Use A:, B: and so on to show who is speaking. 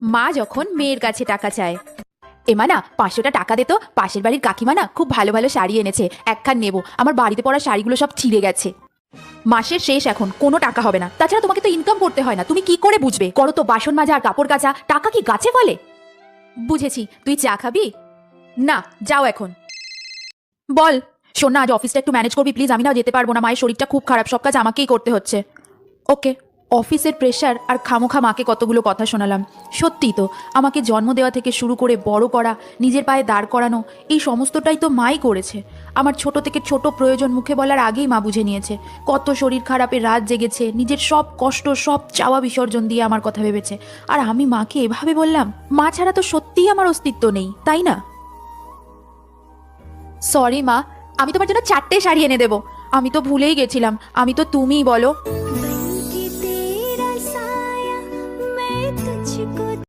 A: মা যখন মেয়ের কাছে টাকা চায়, এমা না 500টা টাকা দে তো, পাশের বাড়ির কাকিমা না খুব ভালো ভালো শাড়ি এনেছে, একখান নেব, আমার বাড়িতে পরা শাড়িগুলো সব ছিঁড়ে গেছে। মাসের শেষ, এখন কোনো টাকা হবে না, তাছাড়া তোমাকে তো ইনকাম করতে হয় না, তুমি কি করে বুঝবে? করো তো বাসন মাজা আর কাপড় কাচা, টাকা কি গাছে ফলে? বুঝেছি, তুই চা খাবি? না, যাও এখন। বল। শোন না, আজ অফিসটা একটু ম্যানেজ করবি প্লিজ, আমি না যেতে পারবো না, মায়ের শরীরটা খুব খারাপ, সব কাজ আমাকেই করতে হচ্ছে। ওকে। অফিসের প্রেশার আর খামোখা মাকে কতগুলো কথা শোনালাম। সত্যিই তো, আমাকে জন্ম দেওয়া থেকে শুরু করে বড় করা, নিজের পায়ে দাঁড় করানো, এই সমস্তটাই তো মাই করেছে। আমার ছোট থেকে ছোট প্রয়োজন মুখে বলার আগেই মা বুঝে নিয়েছে। কত শরীর খারাপের রাত জেগেছে, নিজের সব কষ্ট সব চাওয়া বিসর্জন দিয়ে আমার কথা ভেবেছে। আর আমি মাকে এভাবে বললাম? মা ছাড়া তো সত্যিই আমার অস্তিত্ব নেই, তাই না? সরি মা, আমি তোমার জন্য 4টে শাড়ি এনে দেবো। আমি তো ভুলেই গেছিলাম, আমি তো তুমিই বলো।